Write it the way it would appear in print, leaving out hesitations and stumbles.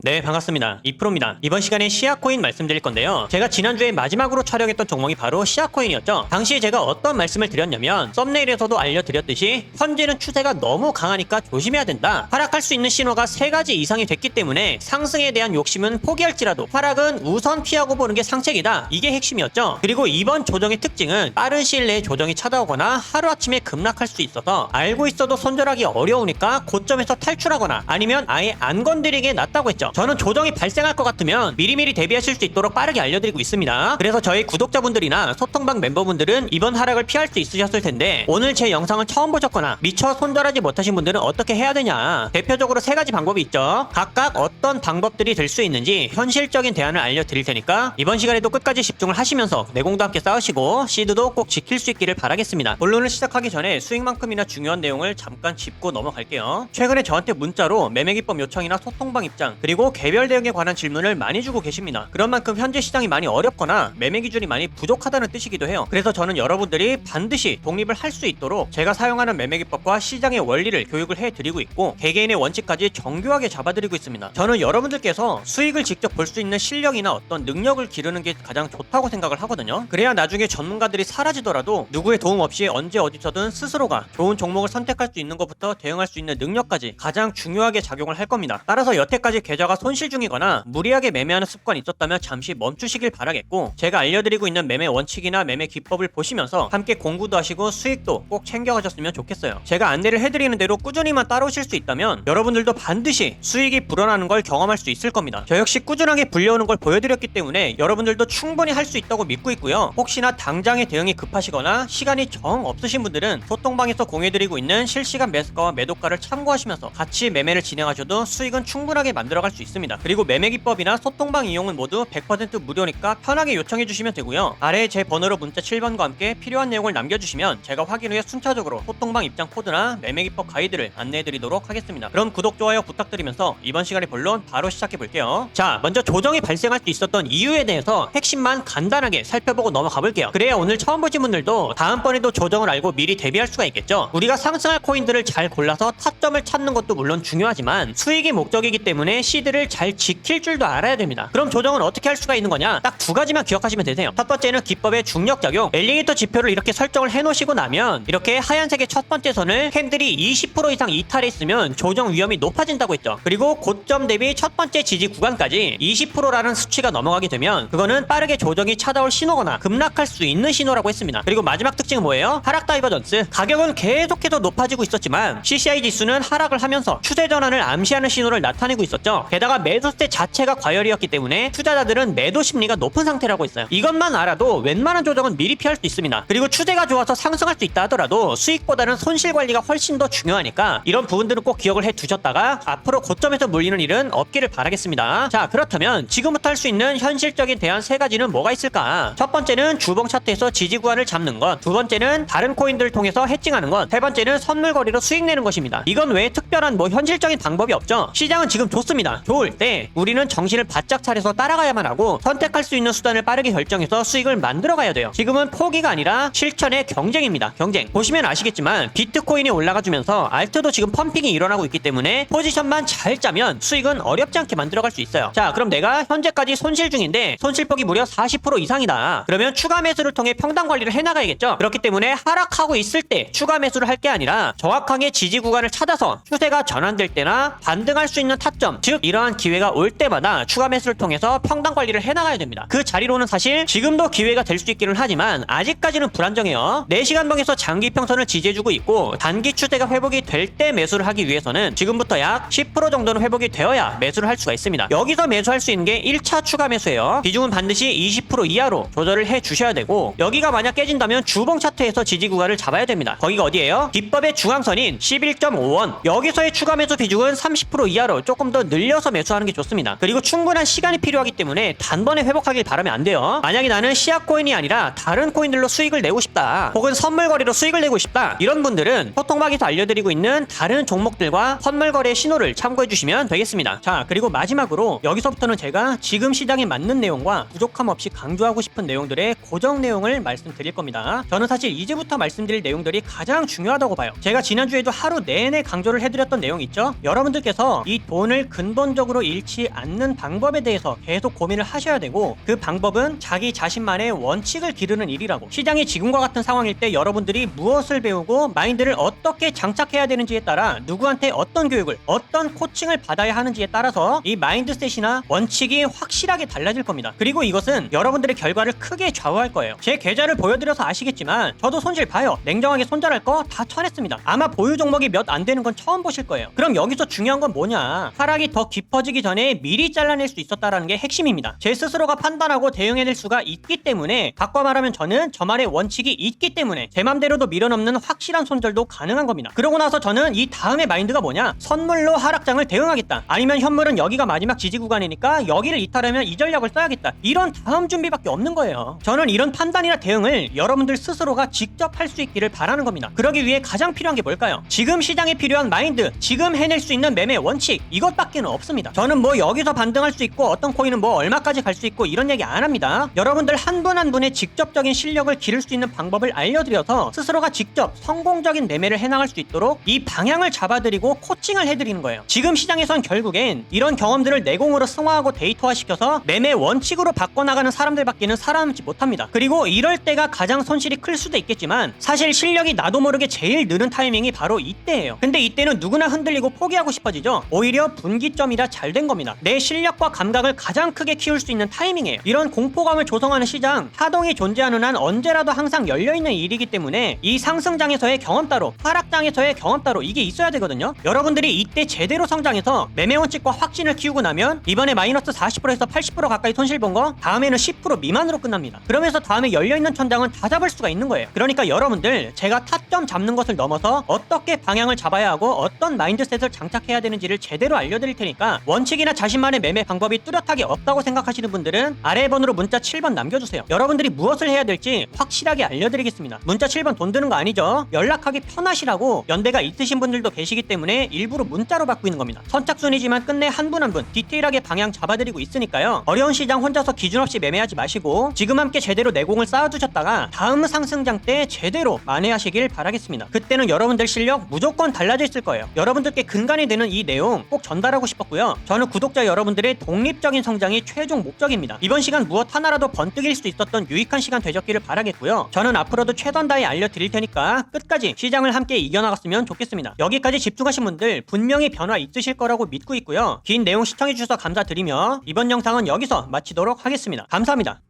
네, 반갑습니다. 이프로입니다. 이번 시간에 시아코인 말씀드릴 건데요. 제가 지난주에 마지막으로 촬영했던 종목이 바로 시아코인이었죠. 당시에 제가 어떤 말씀을 드렸냐면 썸네일에서도 알려드렸듯이 현재는 추세가 너무 강하니까 조심해야 된다. 하락할 수 있는 신호가 3가지 이상이 됐기 때문에 상승에 대한 욕심은 포기할지라도 하락은 우선 피하고 보는 게 상책이다. 이게 핵심이었죠. 그리고 이번 조정의 특징은 빠른 시일 내에 조정이 찾아오거나 하루아침에 급락할 수 있어서 알고 있어도 손절하기 어려우니까 고점에서 탈출하거나 아니면 아예 안 건드리게 놨다고 했죠. 저는 조정이 발생할 것 같으면 미리미리 대비하실 수 있도록 빠르게 알려드리고 있습니다. 그래서 저희 구독자분들이나 소통방 멤버분들은 이번 하락을 피할 수 있으셨을 텐데 오늘 제 영상을 처음 보셨거나 미처 손절하지 못하신 분들은 어떻게 해야 되냐. 대표적으로 3가지 방법이 있죠. 각각 어떤 방법들이 될 수 있는지 현실적인 대안을 알려드릴 테니까 이번 시간에도 끝까지 집중을 하시면서 내공도 함께 쌓으시고 시드도 꼭 지킬 수 있기를 바라겠습니다. 본론을 시작하기 전에 수익만큼이나 중요한 내용을 잠깐 짚고 넘어갈게요. 최근에 저한테 문자로 매매기법 요청이나 소통방 입장 그리고 개별 대응에 관한 질문을 많이 주고 계십니다. 그런 만큼 현재 시장이 많이 어렵거나 매매 기준이 많이 부족하다는 뜻이기도 해요. 그래서 저는 여러분들이 반드시 독립을 할 수 있도록 제가 사용하는 매매 기법과 시장의 원리를 교육을 해드리고 있고 개개인의 원칙까지 정교하게 잡아드리고 있습니다. 저는 여러분들께서 수익을 직접 볼 수 있는 실력이나 어떤 능력을 기르는 게 가장 좋다고 생각을 하거든요. 그래야 나중에 전문가들이 사라지더라도 누구의 도움 없이 언제 어디서든 스스로가 좋은 종목을 선택할 수 있는 것부터 대응할 수 있는 능력까지 가장 중요하게 작용을 할 겁니다. 따라서 여태까지 계좌가 손실 중이거나 무리하게 매매하는 습관이 있었다면 잠시 멈추시길 바라겠고 제가 알려드리고 있는 매매 원칙이나 매매 기법을 보시면서 함께 공부도 하시고 수익도 꼭 챙겨가셨으면 좋겠어요. 제가 안내를 해드리는 대로 꾸준히만 따라오실 수 있다면 여러분들도 반드시 수익이 불어나는 걸 경험할 수 있을 겁니다. 저 역시 꾸준하게 불려오는 걸 보여드렸기 때문에 여러분들도 충분히 할 수 있다고 믿고 있고요. 혹시나 당장의 대응이 급하시거나 시간이 정 없으신 분들은 소통방에서 공유해드리고 있는 실시간 매수가와 매도가를 참고하시면서 같이 매매를 진행하셔도 수익은 충분하게 만들어갈 수 있습니다. 그리고 매매 기법이나 소통방 이용은 모두 100% 무료니까 편하게 요청해 주시면 되고요. 아래에 제 번호로 문자 7번과 함께 필요한 내용을 남겨주시면 제가 확인 후에 순차적으로 소통방 입장 코드나 매매 기법 가이드를 안내해 드리도록 하겠습니다. 그럼 구독, 좋아요 부탁드리면서 이번 시간의 본론 바로 시작해 볼게요. 자, 먼저 조정이 발생할 수 있었던 이유에 대해서 핵심만 간단하게 살펴보고 넘어가 볼게요. 그래야 오늘 처음 보신 분들도 다음번에도 조정을 알고 미리 대비할 수가 있겠죠. 우리가 상승할 코인들을 잘 골라서 타점을 찾는 것도 물론 중요하지만 수익이 목적이기 때문에 시드를 잘 지킬 줄도 알아야 됩니다. 그럼 조정은 어떻게 할 수가 있는 거냐? 딱 2가지만 기억하시면 되세요. 첫 번째는 기법의 중력작용. 엘리게이터 지표를 이렇게 설정을 해놓으시고 나면 이렇게 하얀색의 첫 번째 선을 캔들이 20% 이상 이탈해 있으면 조정 위험이 높아진다고 했죠. 그리고 고점 대비 첫 번째 지지 구간까지 20%라는 수치가 넘어가게 되면 그거는 빠르게 조정이 찾아올 신호거나 급락할 수 있는 신호라고 했습니다. 그리고 마지막 특징은 뭐예요? 하락 다이버전스. 가격은 계속해서 높아지고 있었지만 CCI 지수는 하락을 하면서 추세 전환을 암시하는 신호를 나타내고 있었죠. 게다가 매도세 자체가 과열이었기 때문에 투자자들은 매도 심리가 높은 상태라고 했어요. 이것만 알아도 웬만한 조정은 미리 피할 수 있습니다. 그리고 추세가 좋아서 상승할 수 있다 하더라도 수익보다는 손실 관리가 훨씬 더 중요하니까 이런 부분들은 꼭 기억을 해 두셨다가 앞으로 고점에서 물리는 일은 없기를 바라겠습니다. 자, 그렇다면 지금부터 할 수 있는 현실적인 대안 3가지는 뭐가 있을까? 첫 번째는 주봉 차트에서 지지 구간을 잡는 것, 두 번째는 다른 코인들을 통해서 해칭하는 것, 세 번째는 선물 거래로 수익 내는 것입니다. 이건 외에 특별한 현실적인 방법이 없죠. 시장은 지금 좋습니다. 좋을 때 우리는 정신을 바짝 차려서 따라가야만 하고 선택할 수 있는 수단을 빠르게 결정해서 수익을 만들어 가야 돼요. 지금은 포기가 아니라 실천의 경쟁입니다. 경쟁. 보시면 아시겠지만 비트코인이 올라가주면서 알트도 지금 펌핑이 일어나고 있기 때문에 포지션만 잘 짜면 수익은 어렵지 않게 만들어갈 수 있어요. 자, 그럼 내가 현재까지 손실 중인데 손실폭이 무려 40% 이상이다. 그러면 추가 매수를 통해 평단 관리를 해나가야겠죠. 그렇기 때문에 하락하고 있을 때 추가 매수를 할 게 아니라 정확하게 지지 구간을 찾아서 추세가 전환될 때나 반등할 수 있는 타점, 즉 이러한 기회가 올 때마다 추가 매수를 통해서 평단 관리를 해나가야 됩니다. 그 자리로는 사실 지금도 기회가 될 수 있기는 하지만 아직까지는 불안정해요. 4시간봉에서 장기 평선을 지지해주고 있고 단기 추세가 회복이 될 때 매수를 하기 위해서는 지금부터 약 10% 정도는 회복이 되어야 매수를 할 수가 있습니다. 여기서 매수할 수 있는 게 1차 추가 매수예요. 비중은 반드시 20% 이하로 조절을 해 주셔야 되고 여기가 만약 깨진다면 주봉 차트에서 지지 구간을 잡아야 됩니다. 거기가 어디예요? 기법의 중앙선인 11.5원. 여기서의 추가 매수 비중은 30% 이하로 조금 더 늘려서 매수하는 게 좋습니다. 그리고 충분한 시간이 필요하기 때문에 단번에 회복하길 바라면 안 돼요. 만약에 나는 시아코인이 아니라 다른 코인들로 수익을 내고 싶다, 혹은 선물거래로 수익을 내고 싶다, 이런 분들은 소통방에서 알려드리고 있는 다른 종목들과 선물거래의 신호를 참고해 주시면 되겠습니다. 자, 그리고 마지막으로 여기서부터는 제가 지금 시장에 맞는 내용과 부족함 없이 강조하고 싶은 내용들의 고정 내용을 말씀드릴 겁니다. 저는 사실 이제부터 말씀드릴 내용들이 가장 중요하다고 봐요. 제가 지난주에도 하루 내내 강조를 해드렸던 내용 있죠? 여러분들께서 이 돈을 근본 근본적으로 잃지 않는 방법에 대해서 계속 고민을 하셔야 되고, 그 방법은 자기 자신만의 원칙을 기르는 일이라고. 시장이 지금과 같은 상황일 때 여러분들이 무엇을 배우고 마인드를 어떻게 장착해야 되는지에 따라 누구한테 어떤 교육을, 어떤 코칭을 받아야 하는지에 따라서 이 마인드셋이나 원칙이 확실하게 달라질 겁니다. 그리고 이것은 여러분들의 결과를 크게 좌우할 거예요. 제 계좌를 보여드려서 아시겠지만 저도 손실 봐요. 냉정하게 손절할 거 다 쳐냈습니다. 아마 보유 종목이 몇 안 되는 건 처음 보실 거예요. 그럼 여기서 중요한 건 뭐냐? 하락이 더 깊어지기 전에 미리 잘라낼 수 있었다라는 게 핵심입니다. 제 스스로가 판단하고 대응해낼 수가 있기 때문에, 바꿔 말하면 저는 저만의 원칙이 있기 때문에 제 맘대로도 밀어넘는 확실한 손절도 가능한 겁니다. 그러고 나서 저는 이 다음의 마인드가 뭐냐? 선물로 하락장을 대응하겠다. 아니면 현물은 여기가 마지막 지지 구간이니까 여기를 이탈하면 이 전략을 써야겠다. 이런 다음 준비밖에 없는 거예요. 저는 이런 판단이나 대응을 여러분들 스스로가 직접 할 수 있기를 바라는 겁니다. 그러기 위해 가장 필요한 게 뭘까요? 지금 시장에 필요한 마인드, 지금 해낼 수 있는 매매 원칙, 이것밖에는 없습니다. 저는 뭐 여기서 반등할 수 있고 어떤 코인은 뭐 얼마까지 갈 수 있고 이런 얘기 안 합니다. 여러분들 한 분 한 분의 직접적인 실력을 기를 수 있는 방법을 알려드려서 스스로가 직접 성공적인 매매를 해나갈 수 있도록 이 방향을 잡아드리고 코칭을 해드리는 거예요. 지금 시장에선 결국엔 이런 경험들을 내공으로 승화하고 데이터화시켜서 매매 원칙으로 바꿔나가는 사람들밖에는 살아남지 못합니다. 그리고 이럴 때가 가장 손실이 클 수도 있겠지만, 사실 실력이 나도 모르게 제일 느는 타이밍이 바로 이때예요. 근데 이때는 누구나 흔들리고 포기하고 싶어지죠. 오히려 분기점이라 잘 된 겁니다. 내 실력과 감각을 가장 크게 키울 수 있는 타이밍이에요. 이런 공포감을 조성하는 시장, 하동이 존재하는 한 언제라도 항상 열려있는 일이기 때문에 이 상승장에서의 경험 따로, 하락장에서의 경험 따로, 이게 있어야 되거든요. 여러분들이 이때 제대로 성장해서 매매 원칙과 확신을 키우고 나면 이번에 마이너스 40%에서 80% 가까이 손실 본 거 다음에는 10% 미만으로 끝납니다. 그러면서 다음에 열려있는 천장은 다 잡을 수가 있는 거예요. 그러니까 여러분들, 제가 타점 잡는 것을 넘어서 어떻게 방향을 잡아야 하고 어떤 마인드셋을 장착해야 되는지를 제대로 알려드릴 테니까, 원칙이나 자신만의 매매 방법이 뚜렷하게 없다고 생각하시는 분들은 아래 번호로 문자 7번 남겨주세요. 여러분들이 무엇을 해야 될지 확실하게 알려드리겠습니다. 문자 7번 돈 드는 거 아니죠? 연락하기 편하시라고 연대가 있으신 분들도 계시기 때문에 일부러 문자로 받고 있는 겁니다. 선착순이지만 끝내 한 분 한 분 디테일하게 방향 잡아드리고 있으니까요. 어려운 시장 혼자서 기준 없이 매매하지 마시고 지금 함께 제대로 내공을 쌓아두셨다가 다음 상승장 때 제대로 만회하시길 바라겠습니다. 그때는 여러분들 실력 무조건 달라져 있을 거예요. 여러분들께 근간이 되는 이 내용 꼭 전달하고 싶었고요. 저는 구독자 여러분들의 독립적인 성장이 최종 목적입니다. 이번 시간 무엇 하나라도 번뜩일 수 있었던 유익한 시간 되셨기를 바라겠고요. 저는 앞으로도 최선 다해 알려드릴 테니까 끝까지 시장을 함께 이겨나갔으면 좋겠습니다. 여기까지 집중하신 분들 분명히 변화 있으실 거라고 믿고 있고요. 긴 내용 시청해주셔서 감사드리며 이번 영상은 여기서 마치도록 하겠습니다. 감사합니다.